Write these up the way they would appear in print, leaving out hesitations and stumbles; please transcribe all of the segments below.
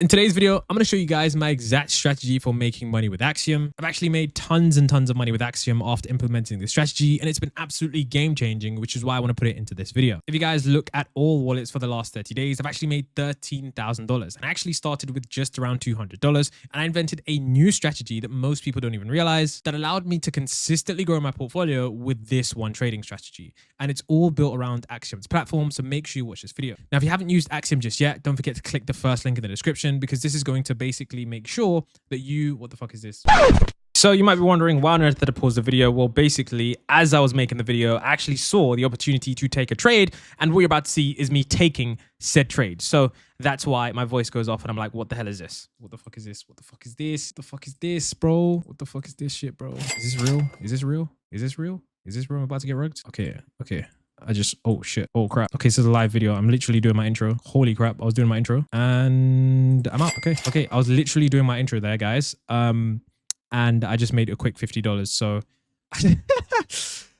In today's video, I'm going to show you guys my exact strategy for making money with Axiom. I've actually made tons and tons of money with Axiom after implementing this strategy, and it's been absolutely game changing, which is why I want to put it into this video. If you guys look at all wallets for the last 30 days, I've actually made $13,000, and I actually started with just around $200, and I invented a new strategy that most people don't even realize that allowed me to consistently grow my portfolio with this one trading strategy. And it's all built around Axiom's platform, so make sure you watch this video. Now, if you haven't used Axiom just yet, don't forget to click the first link in the description, because this is going to basically make sure that what the fuck is this? So you might be wondering why on earth did I pause the video? Well, basically, as I was making the video, I actually saw the opportunity to take a trade, and what you're about to see is me taking said trade. So that's why my voice goes off and I'm like, what the hell is this? What the fuck is this? What the fuck is this? What the fuck is this, bro? What the fuck is this shit, bro? Is this real? Is this real? Is this real? Is this real? I'm about to get rugged? Okay. Oh shit. Oh crap. Okay, this is a live video. I'm literally doing my intro. Holy crap. I was doing my intro and I'm out. Okay. I was literally doing my intro there, guys. And I just made a quick $50. So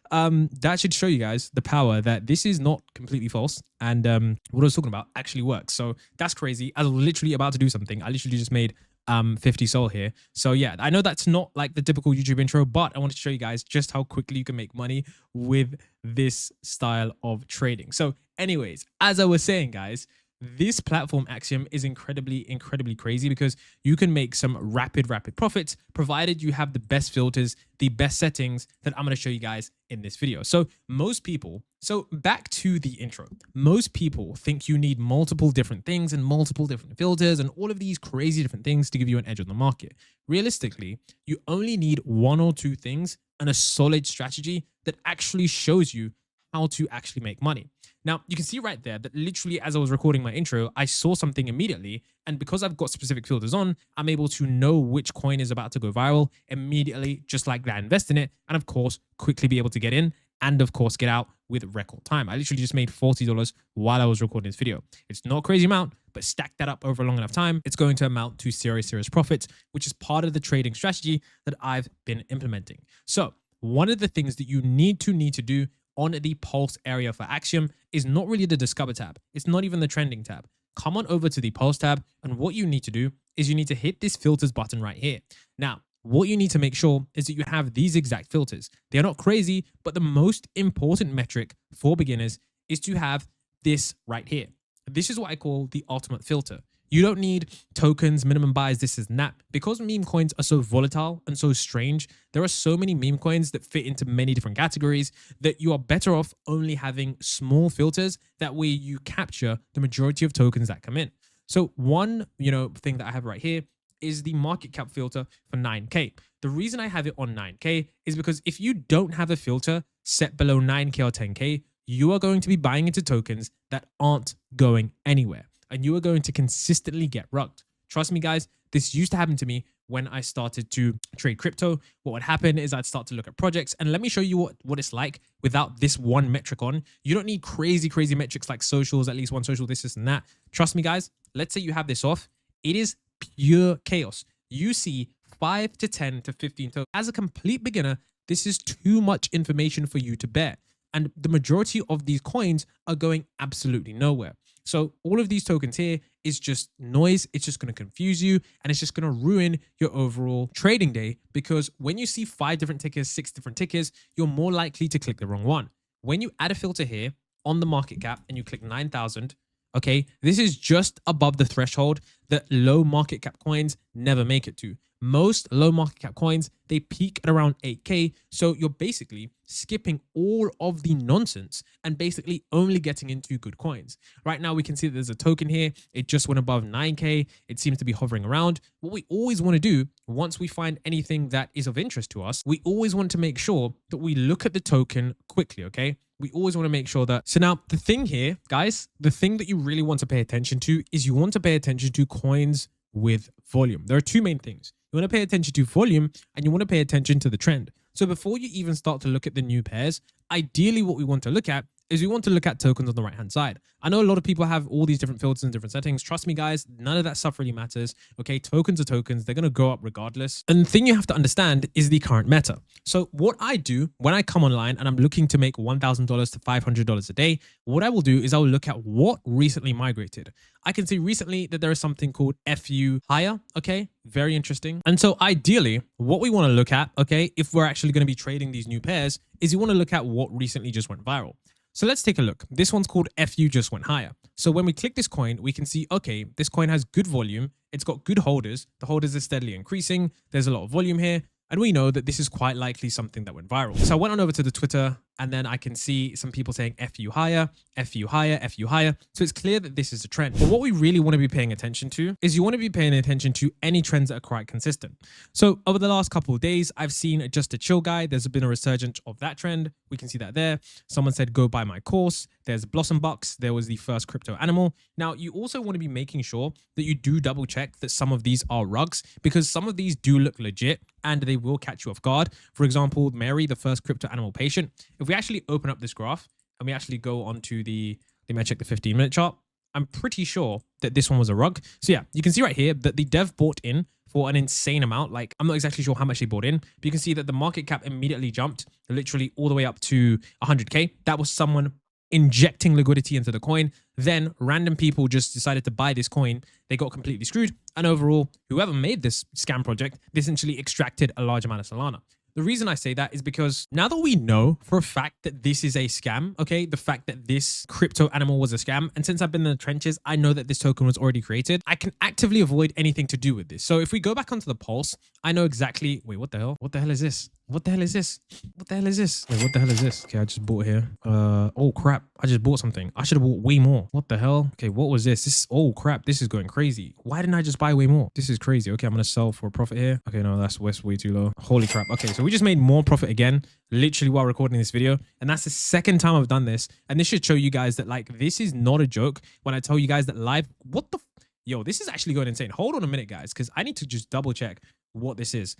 that should show you guys the power that this is not completely false. And what I was talking about actually works. So that's crazy. I was literally about to do something. I literally just made 50 sol here. So yeah, I know that's not like the typical YouTube intro, but I wanted to show you guys just how quickly you can make money with this style of trading. So anyways, as I was saying, guys, this platform Axiom is incredibly crazy because you can make some rapid profits provided you have the best filters, the best settings that I'm going to show you guys in this video. So back to the intro, most people think you need multiple different things and multiple different filters and all of these crazy different things to give you an edge on the market. Realistically, you only need one or two things and a solid strategy that actually shows you how to actually make money. Now, you can see right there that literally as I was recording my intro, I saw something immediately. And because I've got specific filters on, I'm able to know which coin is about to go viral immediately, just like that, invest in it. And of course, quickly be able to get in and of course, get out with record time. I literally just made $40 while I was recording this video. It's not a crazy amount, but stack that up over a long enough time, it's going to amount to serious profits, which is part of the trading strategy that I've been implementing. So one of the things that you need to do on the pulse area for Axiom is not really the Discover tab. It's not even the trending tab. Come on over to the pulse tab. And what you need to do is you need to hit this filters button right here. Now, what you need to make sure is that you have these exact filters. They're not crazy, but the most important metric for beginners is to have this right here. This is what I call the ultimate filter. You don't need tokens, minimum buys, this is that. Because meme coins are so volatile and so strange, there are so many meme coins that fit into many different categories that you are better off only having small filters. That way you capture the majority of tokens that come in. So one, thing that I have right here is the market cap filter for 9K. The reason I have it on 9K is because if you don't have a filter set below 9K or 10K, you are going to be buying into tokens that aren't going anywhere. And you are going to consistently get rugged. Trust me, guys, this used to happen to me when I started to trade crypto. What would happen is I'd start to look at projects, and let me show you what it's like without this one metric on. You don't need crazy metrics like socials, at least one social, this and that. Trust me, guys, let's say you have this off. It is pure chaos. You see 5 to 10 to 15 tokens. As a complete beginner, this is too much information for you to bear. And the majority of these coins are going absolutely nowhere. So all of these tokens here is just noise. It's just going to confuse you and it's just going to ruin your overall trading day, because when you see 5 different tickers, 6 different tickers, you're more likely to click the wrong one. When you add a filter here on the market cap and you click 9,000, okay, this is just above the threshold that low market cap coins never make it to. Most low market cap coins, they peak at around 8K. So you're basically skipping all of the nonsense and basically only getting into good coins. Right now, we can see that there's a token here. It just went above 9K. It seems to be hovering around. What we always want to do once we find anything that is of interest to us, we always want to make sure that we look at the token quickly, okay? We always want to make sure that. So now the thing here, guys, the thing that you really want to pay attention to is you want to pay attention to coins with volume. There are two main things. You want to pay attention to volume and you want to pay attention to the trend. So before you even start to look at the new pairs, ideally what we want to look at is we want to look at tokens on the right-hand side. I know a lot of people have all these different filters and different settings. Trust me, guys, none of that stuff really matters. Okay, tokens are tokens. They're going to go up regardless. And the thing you have to understand is the current meta. So what I do when I come online and I'm looking to make $1,000 to $500 a day, what I will do is I'll look at what recently migrated. I can see recently that there is something called FU higher. Okay, very interesting. And so ideally, what we want to look at, okay, if we're actually going to be trading these new pairs, is you want to look at what recently just went viral. So let's take a look. This one's called FU just went higher. So when we click this coin, we can see, okay, this coin has good volume. It's got good holders. The holders are steadily increasing. There's a lot of volume here. And we know that this is quite likely something that went viral. So I went on over to the Twitter and then I can see some people saying FU higher, FU higher, FU higher. So it's clear that this is a trend. But what we really want to be paying attention to is you want to be paying attention to any trends that are quite consistent. So over the last couple of days, I've seen just a chill guy. There's been a resurgence of that trend. We can see that there. Someone said, go buy my course. There's Blossom Bucks. There was the first crypto animal. Now, you also want to be making sure that you do double check that some of these are rugs because some of these do look legit and they will catch you off guard. For example, Mary, the first crypto animal patient. If we actually open up this graph and we actually go onto the, let me check the 15-minute chart, I'm pretty sure that this one was a rug. So yeah, you can see right here that the dev bought in for an insane amount. Like, I'm not exactly sure how much they bought in, but you can see that the market cap immediately jumped literally all the way up to 100K. That was someone injecting liquidity into the coin. Then random people just decided to buy this coin. They got completely screwed. And overall, whoever made this scam project, they essentially extracted a large amount of Solana. The reason I say that is because now that we know for a fact that this is a scam, okay, the fact that this crypto animal was a scam, and since I've been in the trenches, I know that this token was already created, I can actively avoid anything to do with this. So if we go back onto the pulse, I know exactly, wait, what the hell? What the hell is this? What the hell is this? What the hell is this? Wait, what the hell is this? Okay, I just bought here. Oh crap. I just bought something. I should have bought way more. What the hell? Okay, what was this? Oh crap. This is going crazy. Why didn't I just buy way more? This is crazy. Okay, I'm going to sell for a profit here. Okay, no, that's way too low. Holy crap. Okay, so we just made more profit again, literally while recording this video. And that's the second time I've done this. And this should show you guys that like, this is not a joke when I tell you guys that live, what the, yo, this is actually going insane. Hold on a minute, guys, because I need to just double check what this is.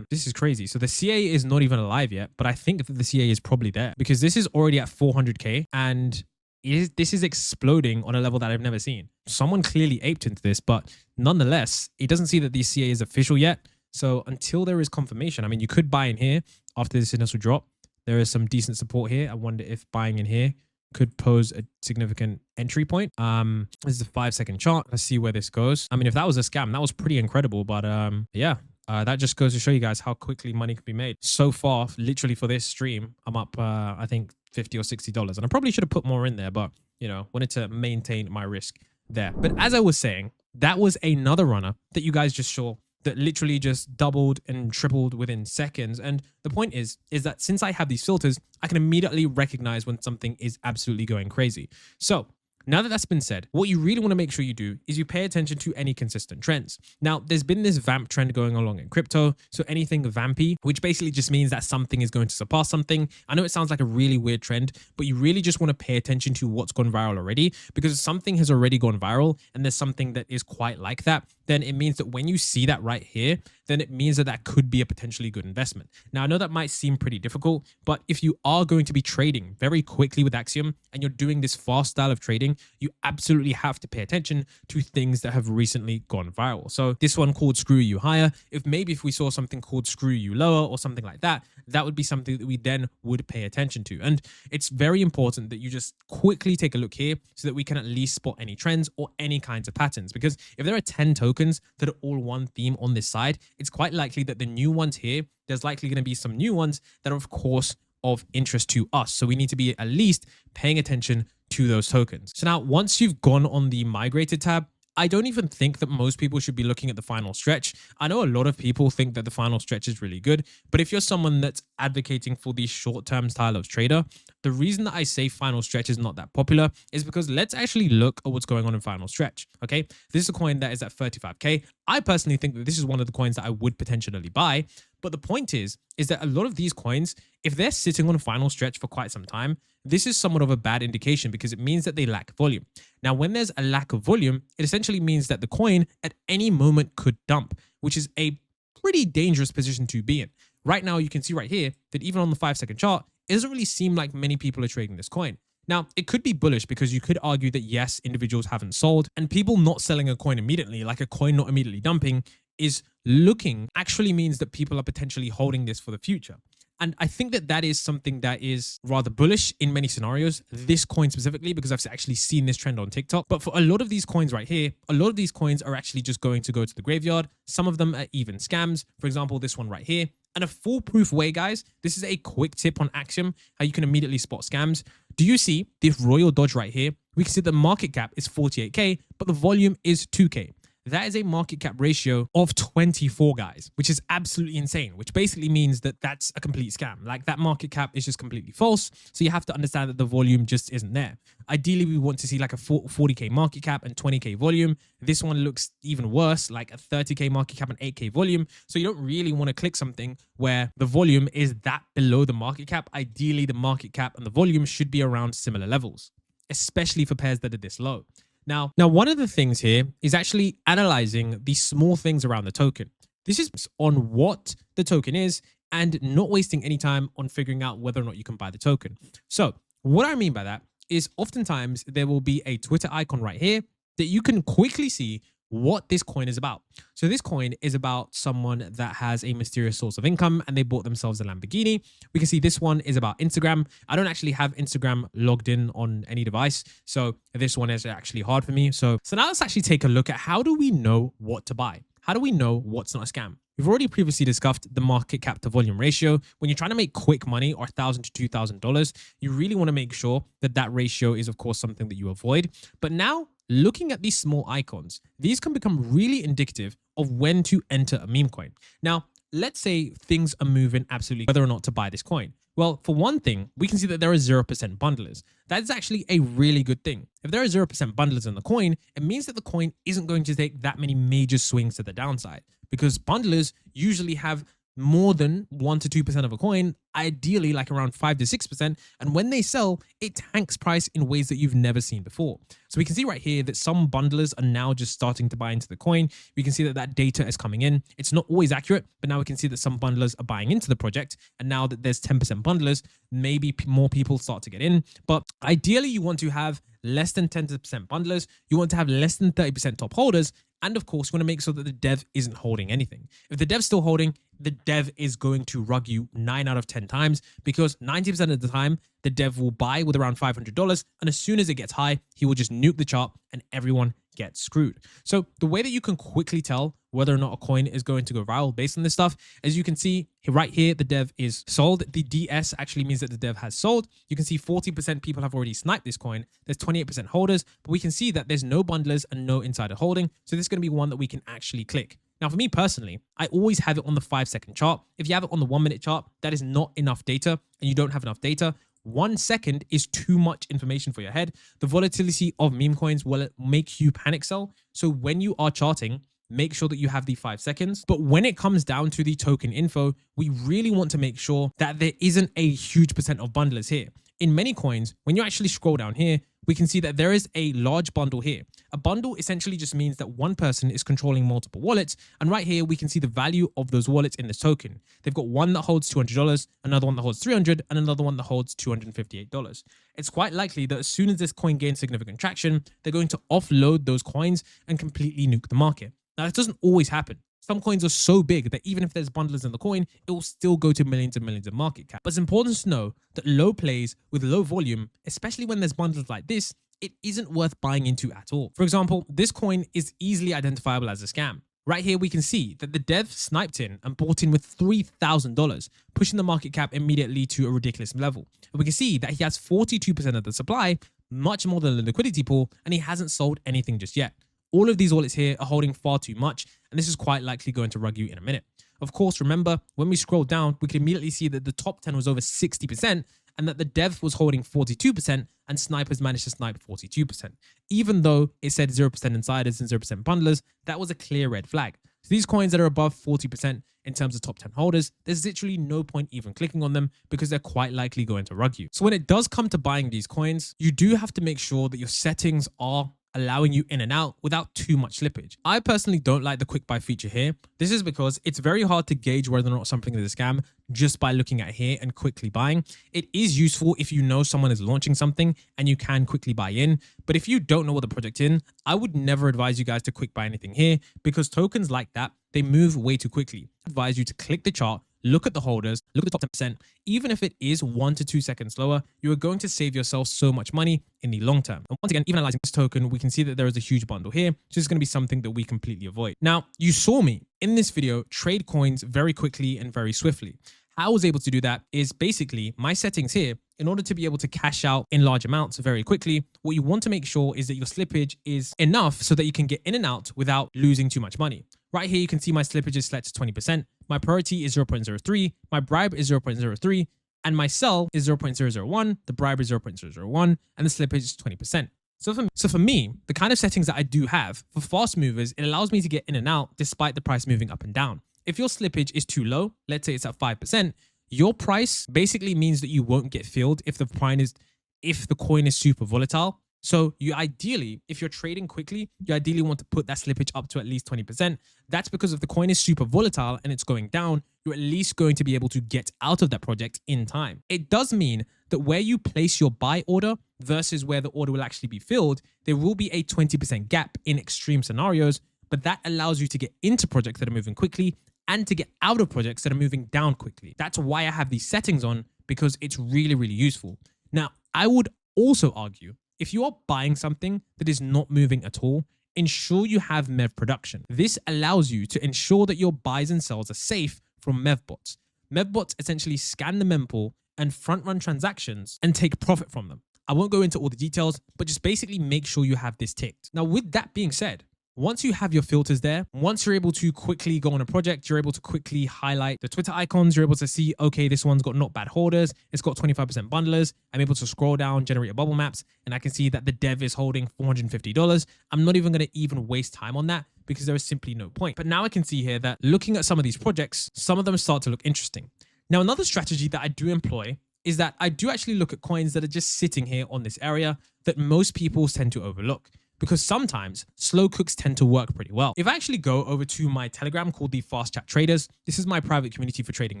This is crazy. So the CA is not even alive yet, but I think that the CA is probably there because this is already at 400K and this is exploding on a level that I've never seen. Someone clearly aped into this, but nonetheless, it doesn't see that the CA is official yet. So until there is confirmation, I mean, you could buy in here after this initial drop. There is some decent support here. I wonder if buying in here could pose a significant entry point. This is a 5-second chart. Let's see where this goes. I mean, if that was a scam, that was pretty incredible, but yeah. That just goes to show you guys how quickly money can be made. So far, literally for this stream, I'm up, I think, $50 or $60. And I probably should have put more in there, but, you know, wanted to maintain my risk there. But as I was saying, that was another runner that you guys just saw that literally just doubled and tripled within seconds. And the point is that since I have these filters, I can immediately recognize when something is absolutely going crazy. So now that that's been said, what you really want to make sure you do is you pay attention to any consistent trends. Now, there's been this vamp trend going along in crypto. So anything vampy, which basically just means that something is going to surpass something. I know it sounds like a really weird trend, but you really just want to pay attention to what's gone viral already, because if something has already gone viral and there's something that is quite like that, then it means that when you see that right here, then it means that that could be a potentially good investment. Now, I know that might seem pretty difficult, but if you are going to be trading very quickly with Axiom and you're doing this fast style of trading, you absolutely have to pay attention to things that have recently gone viral. So this one called Screw You Higher, if we saw something called Screw You Lower or something like that, that would be something that we then would pay attention to. And it's very important that you just quickly take a look here so that we can at least spot any trends or any kinds of patterns. Because if there are 10 tokens that are all one theme on this side, it's quite likely that the new ones here, there's likely going to be some new ones that are, of course, of interest to us. So we need to be at least paying attention to those tokens. So now, once you've gone on the migrated tab, I don't even think that most people should be looking at the final stretch. I know a lot of people think that the final stretch is really good, but if you're someone that's advocating for the short-term style of trader, the reason that I say final stretch is not that popular is because let's actually look at what's going on in final stretch, okay? This is a coin that is at 35K. I personally think that this is one of the coins that I would potentially buy, but the point is that a lot of these coins, if they're sitting on a final stretch for quite some time, this is somewhat of a bad indication because it means that they lack volume. Now, when there's a lack of volume, it essentially means that the coin at any moment could dump, which is a pretty dangerous position to be in. Right now, you can see right here that even on the 5-second chart, it doesn't really seem like many people are trading this coin. Now, it could be bullish because you could argue that yes, individuals haven't sold, and people not selling a coin immediately, like a coin not immediately dumping, is looking actually means that people are potentially holding this for the future. And I think that that is something that is rather bullish in many scenarios, this coin specifically, because I've actually seen this trend on TikTok. But for a lot of these coins right here, a lot of these coins are actually just going to go to the graveyard. Some of them are even scams. For example, this one right here. And a foolproof way, guys, this is a quick tip on Axiom, how you can immediately spot scams. Do you see this Royal Dodge right here? We can see the market cap is 48K, but the volume is 2K. That is a market cap ratio of 24, guys, which is absolutely insane, which basically means that that's a complete scam. Like that market cap is just completely false. So you have to understand that the volume just isn't there. Ideally, we want to see like a 40K market cap and 20K volume. This one looks even worse, like a 30K market cap and 8K volume. So you don't really want to click something where the volume is that below the market cap. Ideally, the market cap and the volume should be around similar levels, especially for pairs that are this low. Now, one of the things here is actually analyzing the small things around the token. This is on what the token is and not wasting any time on figuring out whether or not you can buy the token. So what I mean by that is oftentimes there will be a Twitter icon right here that you can quickly see what this coin is about. So this coin is about someone that has a mysterious source of income and they bought themselves a Lamborghini. We can see this one is about Instagram. I don't actually have Instagram logged in on any device, so this one is actually hard for me. So now let's actually take a look at how do we know what to buy? How do we know what's not a scam? We've already previously discussed the market cap to volume ratio. When you're trying to make quick money or $1,000 to $2,000, you really want to make sure that that ratio is, of course, something that you avoid. But now, looking at these small icons, these can become really indicative of when to enter a meme coin. Now, let's say things are moving absolutely whether or not to buy this coin. Well, for one thing, we can see that there are 0% bundlers. That's actually a really good thing. If there are 0% bundlers in the coin, it means that the coin isn't going to take that many major swings to the downside, because bundlers usually have more than 1 to 2% of a coin, ideally like around 5 to 6%. And when they sell, it tanks price in ways that you've never seen before. So we can see right here that some bundlers are now just starting to buy into the coin. We can see that that data is coming in. It's not always accurate, but now we can see that some bundlers are buying into the project. And now that there's 10% bundlers, maybe more people start to get in. But ideally, you want to have less than 10% bundlers. You want to have less than 30% top holders. And of course, you want to make sure that the dev isn't holding anything. If the dev's still holding, the dev is going to rug you 9 out of 10 times, because 90% of the time, the dev will buy with around $500. And as soon as it gets high, he will just nuke the chart and everyone gets screwed. So the way that you can quickly tell whether or not a coin is going to go viral based on this stuff, as you can see right here, the dev is sold. The DS actually means that the dev has sold. You can see 40% people have already sniped this coin. There's 28% holders, but we can see that there's no bundlers and no insider holding. So this is going to be one that we can actually click. Now, for me personally, I always have it on the 5-second chart. If you have it on the 1-minute chart, that is not enough data, and you don't have enough data. 1 second is too much information for your head. The volatility of meme coins will make you panic sell. So when you are charting, make sure that you have the 5 seconds. But when it comes down to the token info, we really want to make sure that there isn't a huge percent of bundlers here. In many coins, when you actually scroll down here, we can see that there is a large bundle here. A bundle essentially just means that one person is controlling multiple wallets. And right here, we can see the value of those wallets in this token. They've got one that holds $200, another one that holds $300, and another one that holds $258. It's quite likely that as soon as this coin gains significant traction, they're going to offload those coins and completely nuke the market. Now, that doesn't always happen. Some coins are so big that even if there's bundlers in the coin, it will still go to millions and millions of market cap. But it's important to know that low plays with low volume, especially when there's bundles like this, it isn't worth buying into at all. For example, this coin is easily identifiable as a scam. Right here, we can see that the dev sniped in and bought in with $3,000, pushing the market cap immediately to a ridiculous level. And we can see that he has 42% of the supply, much more than the liquidity pool, and he hasn't sold anything just yet. All of these wallets here are holding far too much, and this is quite likely going to rug you in a minute. Of course, remember, when we scroll down, we can immediately see that the top 10 was over 60%, and that the dev was holding 42%, and snipers managed to snipe 42%. Even though it said 0% insiders and 0% bundlers, that was a clear red flag. So these coins that are above 40% in terms of top 10 holders, there's literally no point even clicking on them because they're quite likely going to rug you. So when it does come to buying these coins, you do have to make sure that your settings are allowing you in and out without too much slippage. I personally don't like the quick buy feature here. This is because it's very hard to gauge whether or not something is a scam just by looking at here and quickly buying. It is useful if you know someone is launching something and you can quickly buy in. But if you don't know what the project is, I would never advise you guys to quick buy anything here because tokens like that, they move way too quickly. I advise you to click the chart, look at the holders, look at the top 10%. Even if it is 1 to 2 seconds slower, you are going to save yourself so much money in the long term. And once again, even analyzing this token, we can see that there is a huge bundle here. So this is going to be something that we completely avoid. Now, you saw me in this video trade coins very quickly and very swiftly. How I was able to do that is basically my settings here. In order to be able to cash out in large amounts very quickly, what you want to make sure is that your slippage is enough so that you can get in and out without losing too much money. Right here, you can see my slippage is set to 20%. My priority is 0.03. My bribe is 0.03. And my sell is 0.001. The bribe is 0.001. And the slippage is 20%. So for me, the kind of settings that I do have for fast movers, it allows me to get in and out despite the price moving up and down. If your slippage is too low, let's say it's at 5%, your price basically means that you won't get filled if the coin is super volatile. So you ideally, if you're trading quickly, you ideally want to put that slippage up to at least 20%. That's because if the coin is super volatile and it's going down, you're at least going to be able to get out of that project in time. It does mean that where you place your buy order versus where the order will actually be filled, there will be a 20% gap in extreme scenarios, but that allows you to get into projects that are moving quickly and to get out of projects that are moving down quickly. That's why I have these settings on, because it's really, really useful. Now, I would also argue, if you are buying something that is not moving at all, ensure you have MEV production. This allows you to ensure that your buys and sells are safe from MEV bots. MEV bots essentially scan the mempool and front-run transactions and take profit from them. I won't go into all the details, but just basically make sure you have this ticked. Now, with that being said, once you have your filters there, once you're able to quickly go on a project, you're able to quickly highlight the Twitter icons. You're able to see, okay, this one's got not bad holders. It's got 25% bundlers. I'm able to scroll down, generate a bubble maps, and I can see that the dev is holding $450. I'm not even going to even waste time on that because there is simply no point. But now I can see here that looking at some of these projects, some of them start to look interesting. Now, another strategy that I do employ is that I do actually look at coins that are just sitting here on this area that most people tend to overlook, because sometimes slow cooks tend to work pretty well. If I actually go over to my Telegram called the Fast Chat Traders, this is my private community for trading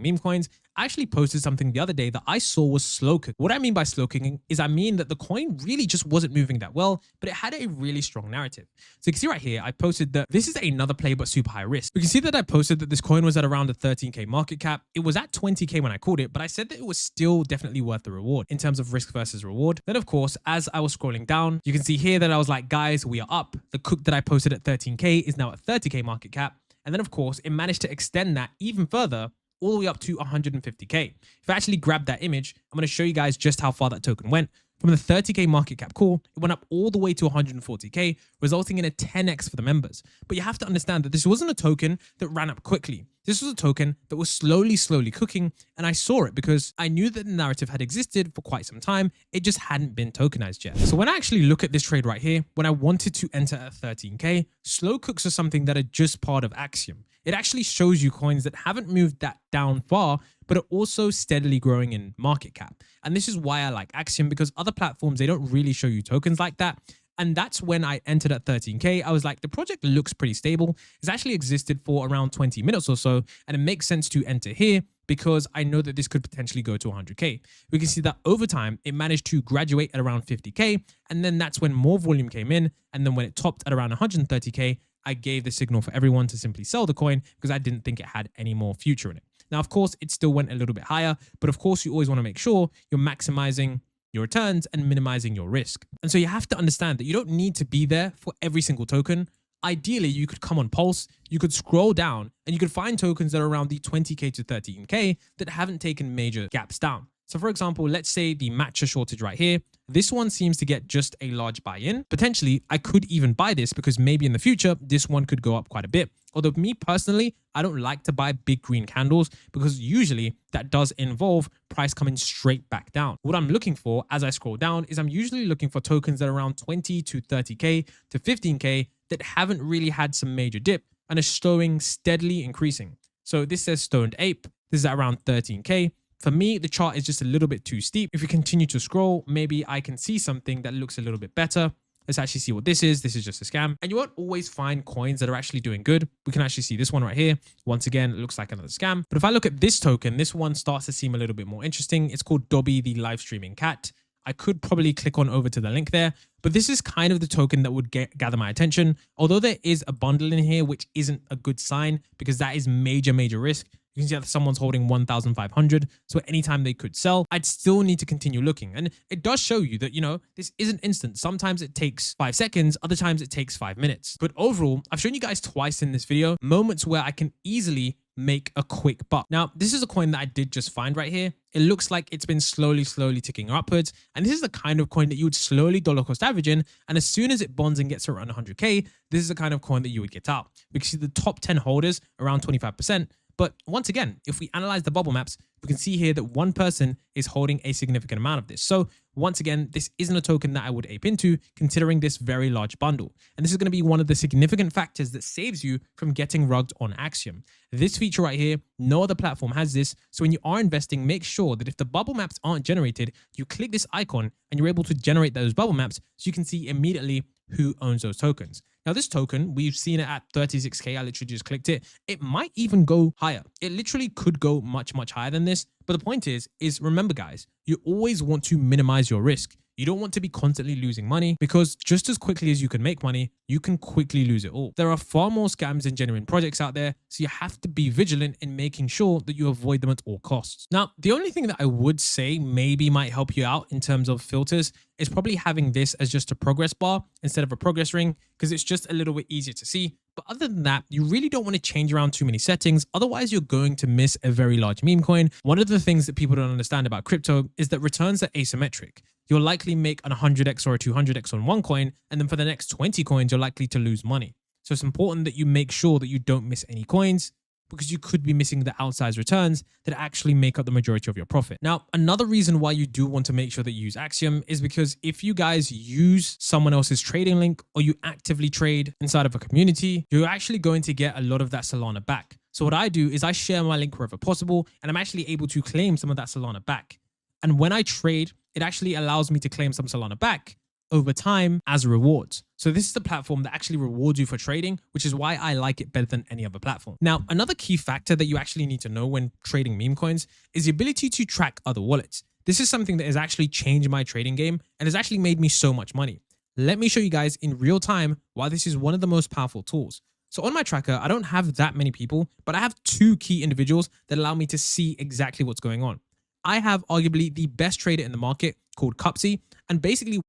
meme coins. I actually posted something the other day that I saw was slow cook. What I mean by slow cooking is I mean that the coin really just wasn't moving that well, but it had a really strong narrative. So you can see right here, I posted that this is another play, but super high risk. You can see that I posted that this coin was at around a 13K market cap. It was at 20K when I called it, but I said that it was still definitely worth the reward in terms of risk versus reward. Then of course, as I was scrolling down, you can see here that I was like, guys, we are up. The cook that I posted at 13K is now at 30K market cap. And then of course, it managed to extend that even further all the way up to 150K. If I actually grab that image, I'm going to show you guys just how far that token went. From the 30K market cap call, it went up all the way to 140K, resulting in a 10x for the members. But you have to understand that this wasn't a token that ran up quickly. This was a token that was slowly cooking, and I saw it because I knew that the narrative had existed for quite some time. It just hadn't been tokenized yet. So when I actually look at this trade right here, when I wanted to enter at 13K, slow cooks are something that are just part of Axiom. It actually shows you coins that haven't moved that down far, but are also steadily growing in market cap. And this is why I like Axiom, because other platforms, they don't really show you tokens like that. And that's when I entered at 13K. I was like, the project looks pretty stable. It's actually existed for around 20 minutes or so. And it makes sense to enter here because I know that this could potentially go to 100K. We can see that over time, it managed to graduate at around 50K. And then that's when more volume came in. And then when it topped at around 130K, I gave the signal for everyone to simply sell the coin because I didn't think it had any more future in it. Now, of course, it still went a little bit higher, but of course, you always want to make sure you're maximizing your returns and minimizing your risk. And so you have to understand that you don't need to be there for every single token. Ideally, you could come on Pulse, you could scroll down, and you could find tokens that are around the 20K to 13K that haven't taken major gaps down. So for example, let's say the matcha shortage right here, this one seems to get just a large buy-in. Potentially, I could even buy this because maybe in the future, this one could go up quite a bit. Although me personally, I don't like to buy big green candles because usually that does involve price coming straight back down. What I'm looking for as I scroll down is I'm usually looking for tokens that are around 20 to 30K to 15K that haven't really had some major dip and are showing steadily increasing. So this says Stoned Ape. This is at around 13K. For me, the chart is just a little bit too steep. If we continue to scroll, maybe I can see something that looks a little bit better. Let's actually see what this is. This is just a scam. And you won't always find coins that are actually doing good. We can actually see this one right here. Once again, it looks like another scam. But if I look at this token, this one starts to seem a little bit more interesting. It's called Dobby, the live streaming cat. I could probably click on over to the link there, but this is kind of the token that would gather my attention. Although there is a bundle in here, which isn't a good sign because that is major risk. You can see that someone's holding 1,500. So anytime they could sell, I'd still need to continue looking. And it does show you that, this isn't instant. Sometimes it takes 5 seconds. Other times it takes 5 minutes. But overall, I've shown you guys twice in this video, moments where I can easily make a quick buck. Now, this is a coin that I did just find right here. It looks like it's been slowly ticking upwards. And this is the kind of coin that you would slowly dollar cost average in. And as soon as it bonds and gets around 100K, this is the kind of coin that you would get out. Because the top 10 holders around 25%. But once again, if we analyze the bubble maps, we can see here that one person is holding a significant amount of this. So once again, this isn't a token that I would ape into considering this very large bundle. And this is going to be one of the significant factors that saves you from getting rugged on Axiom. This feature right here, no other platform has this. So when you are investing, make sure that if the bubble maps aren't generated, you click this icon and you're able to generate those bubble maps so you can see immediately who owns those tokens. Now, this token, we've seen it at 36K. I literally just clicked it. It might even go higher. It literally could go much higher than this. But the point is remember, guys, you always want to minimize your risk. You don't want to be constantly losing money because just as quickly as you can make money, you can quickly lose it all. There are far more scams and genuine projects out there, so you have to be vigilant in making sure that you avoid them at all costs. Now, the only thing that I would say maybe might help you out in terms of filters is probably having this as just a progress bar instead of a progress ring because it's just a little bit easier to see. But other than that, you really don't want to change around too many settings. Otherwise, you're going to miss a very large meme coin. One of the things that people don't understand about crypto is that returns are asymmetric. You'll likely make an 100x or a 200x on one coin, and then for the next 20 coins, you're likely to lose money. So it's important that you make sure that you don't miss any coins because you could be missing the outsized returns that actually make up the majority of your profit. Now, another reason why you do want to make sure that you use Axiom is because if you guys use someone else's trading link or you actively trade inside of a community, you're actually going to get a lot of that Solana back. So what I do is I share my link wherever possible, and I'm actually able to claim some of that Solana back. And when I trade, it actually allows me to claim some Solana back over time as rewards. So this is the platform that actually rewards you for trading, which is why I like it better than any other platform. Now, another key factor that you actually need to know when trading meme coins is the ability to track other wallets. This is something that has actually changed my trading game and has actually made me so much money. Let me show you guys in real time why this is one of the most powerful tools. So on my tracker, I don't have that many people, but I have 2 key individuals that allow me to see exactly what's going on. I have arguably the best trader in the market called Cupsy. And basically